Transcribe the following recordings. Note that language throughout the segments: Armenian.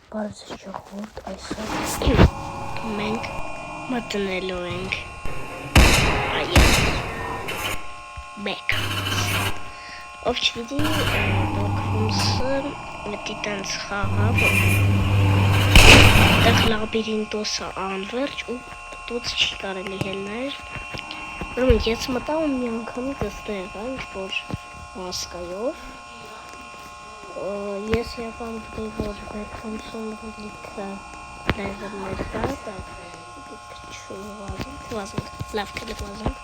Բարեձեզ ժողովուրդ, այսօր մենք մտնելու ենք մեկ ով չգիտի բոքսը մտի տենց խաղա տեղ լաբիրինտոսը անվերջ ու տուց չի կարելի հելներ ուրեմն ես մտա ու մի անգամից այստեղ ինչ-որ մասկայով ես եկամ դե որ վերքանցում լիքը լեզերներ կա, так չուզում, լավ կլեզում։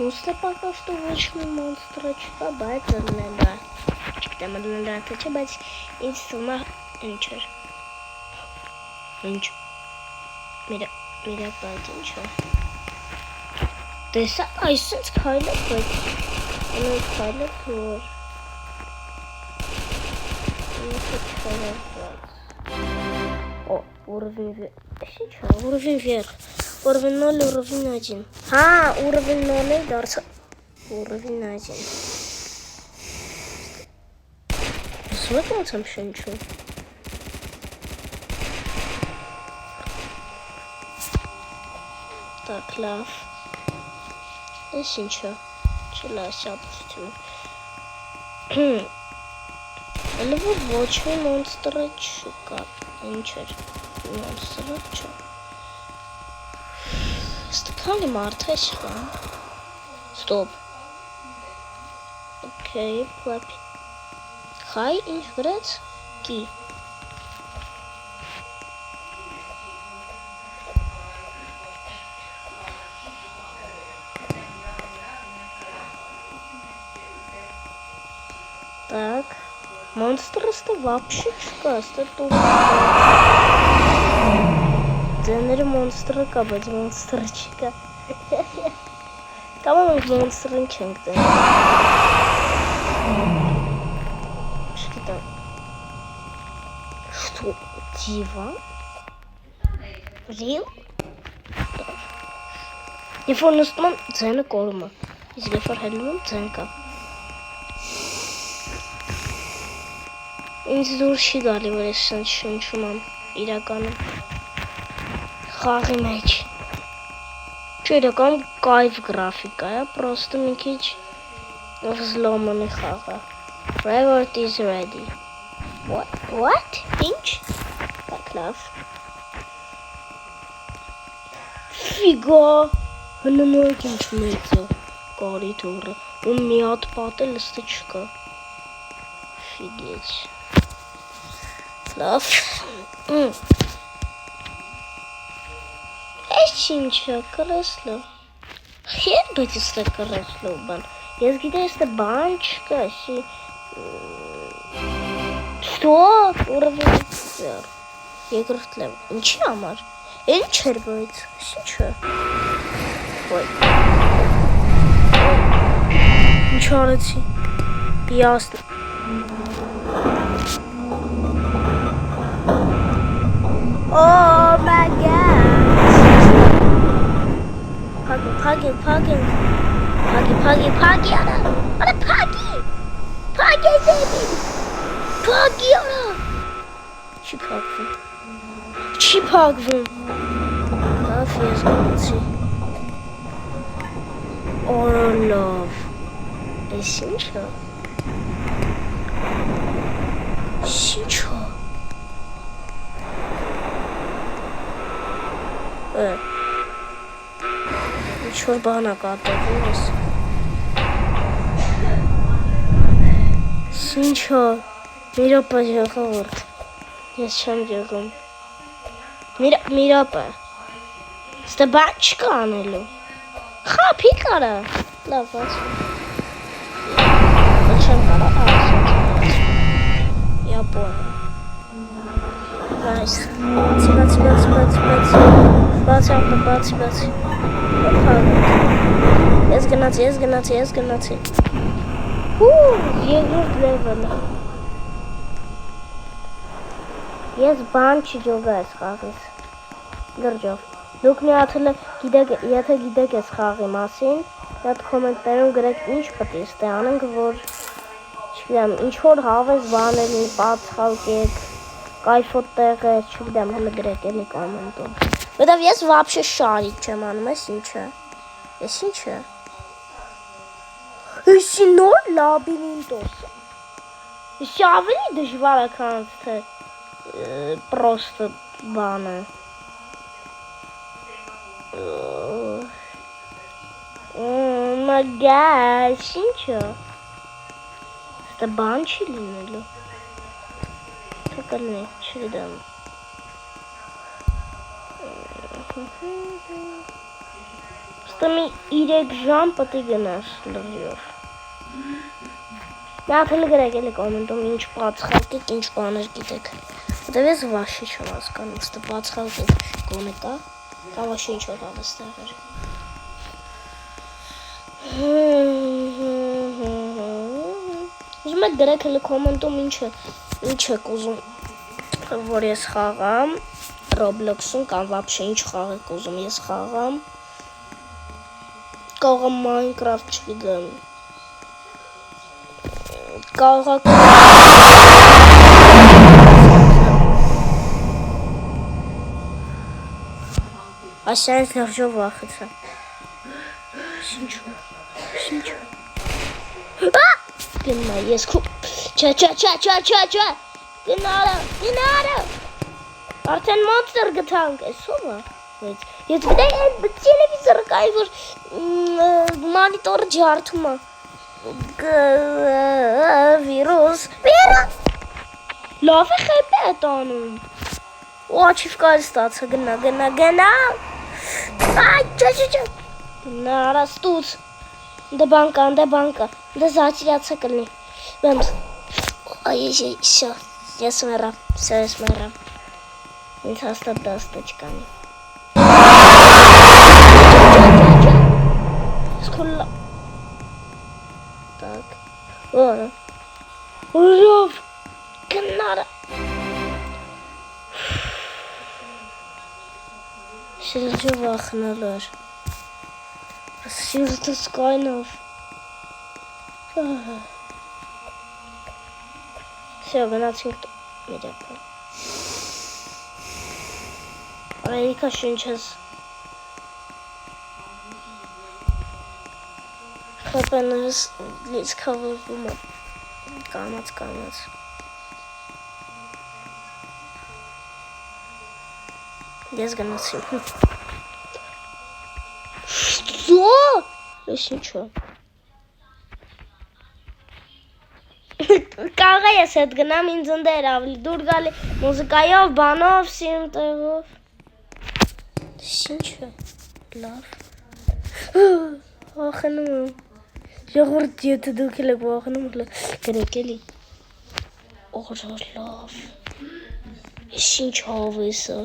Ուստի пока что ոչ մի մոնստր չկա, բայց լենրա։ Չգիտեմ լենրա թե չէ, բայց ինձ թվում է ինչ էր։ Ինչ։ Միրա բայց ինչ է։ Տեսա այսպես քայլը, բայց այն քայլը որ О, уровень вверх. Уровень вверх. Уровень 0, уровень 1. Уровень 0, дарса. Уровень 1. Смотрим там еще ничего. Так, лав. Здесь ничего. Челась, опустим. Либо очень монстрочка. Ничего. Монстрочка. Стаканы марта сюда. Стоп. Окей, плапи. Хай, инфред. Ки. Так. Монстры-то вообще чекасты тут. Денер монстры кабать монстрчика. Кому монстры ченкты? Что там? Что? Дива? Рил? Не фонустман цена корма. Если фархельман ценка. Ինձ դուրս չի գալի, որ ես սենց շնչում եմ իրականում խաղի մեջ Չէ, իրական կայվ գրաֆիկա է, պրոստը մի քիչ վզլոմանի խաղը Reward is ready What? Ինչ? Так, լավ Ֆիգա Հննորք ինչ մեծ է կարի թուրը ու մի հատ պատ է լստը չկա Ֆիգեչ Լավ Այս ինչա կրեսլո Հետ բայց իստե կրեսլո բան Ես գիտե իստե բան չկա Ստո Ուրվին ձեր Երկրորդ լավ Ինչի համար Ինչ էր բայց Ինչը Ինչ արեցի Ясно Oh my god! Puggy, baby! Puggy, ana! Chipagvum! Afiyet olsun. Oh love. Essential. Ինչ-որ բան է կատվում ես Ինչ-ո Միրապա ժողովուրդ Ես չեմ եղում Միրապա Ստե բան չկա անելու Խապի կարա Լավ բաց Չեմ կարա Յապոն Nice Բացի Ես գնացի Երկրորդ լևելը Ես բան չջոգա ես խաղից Լրջով Դուք մի աթելը եթե գիտեք ես խաղի մասին Այդ կոմենտներում գրեք ինչ պետք է ստե անենք որ Չգիտեմ ինչ որ հավես բաներ մի պաց խալկեք Կայֆոտ տեղը, չգիտեմ, հələ գրեք էլի կոմենտում։ Որտեվ ես вообще շարիկ չեմ անում, ես ինչ է։ Ես ինչ է։ Էսի նոր լաբիրինտոս։ Էսի ավելի դժվար է, քան թե պրոստը բանը։ My gosh, ինչ է։ Դա բան չի լինելու։ Թակալնի, չգիտեմ։ Ստամի 3 ժամ պետք է գնաս լրիով։ Նաթել գրեք էլի կոմենտում ինչ բացխալկեք, ինչ բաներ գիտեք։ Որտեվ ես վաշի չեմ հասկանում, ստը բացխալկեք կոնե կա, կամ ոչի ինչ-որ բան ստեղ էր։ Ուզում եք գրեք էլի կոմենտում ինչ եք ուզում, որ ես խաղամ Roblox-ում կամ вообще ինչ խաղ եք ուզում ես խաղամ։ Կարող եմ Minecraft չգիտեմ։ Կարող եք Այսինքն լրջով վախեցա։ Ինչու։ Գնա ես քո Չա Գնարա Արդեն մոնստր գտանք էսով է Ես գիտեի այդ տելևիզորը կայ որ մոնիտորը ջարդում է Վիրուս Լավ է խեպ է տանում Ու աչիվկա էլ ստացա գնա Այ Գնարա ստուց Դե բանկա Դե զաչիրացա կլնի Բեմս Այ շո Ես մեռա Ինձ հաստատ դաստը չկանի Սկոլա Так Ուրով Գնարա Շրջը վախնալու էր Սիրտս կայնով Всё, գնացինք Միրապա Արայիկա շունչես Խապեներս լից կավորվում է Կամաց Ես գնացին Շո Ես ինչո Կարող է ես հետ գնամ ինձ ընդեր ավելի դուր գալի մուզիկայով, բանով, սիրում տեղով Ինչ է, լավ Վախենում եմ Ժողորդ եթե դուք էլ եք վախենում գրեք էլի Օրը լավ Ես ինչ հավես է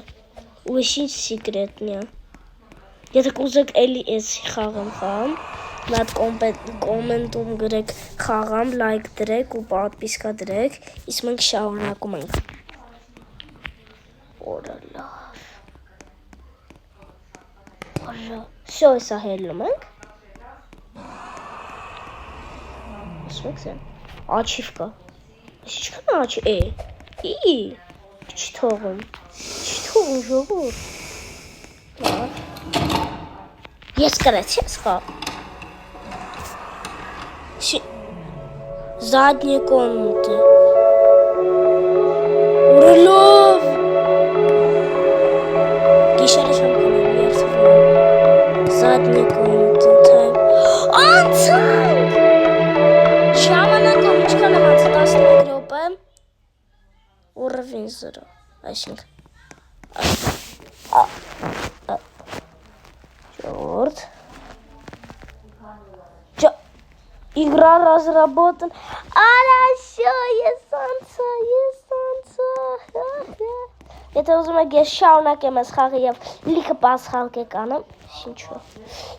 Ու ես ինչ սիկրետնի է Եթե կուզեք էլի ես խաղամ Նատ կոմենտում գրեք խաղամ, լայք դրեք ու պատպիսկա դրեք Իսկ մենք շարունակում ենք Օրը լավ Օրը Всё հեսա հելնում ենք Ասմեք զեն Աչիվկա Ինչքան աչի Չի թողում ժողոր Լավ Ես կրեց ես խաղ Задние комнаты. Уралов! Гишара шамкана версия. Задние комнаты. Անցանք! Ժամանակը ինչքան եմ անցել 15 րոպե։ Уровень 0. Այսինքն Черт. Игра разработана. Всё, ես անցա։ Եթե ուզում եք ես շարունակեմ այս խաղը եւ լիքը պասխալկեք անեմ, ինչու։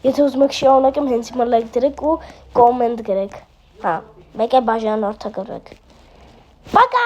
Եթե ուզում եք շարունակեմ հենց հիմա լայք դրեք ու կոմենտ գրեք։ Մեկ է բաժանորդը գրեք։ Пока!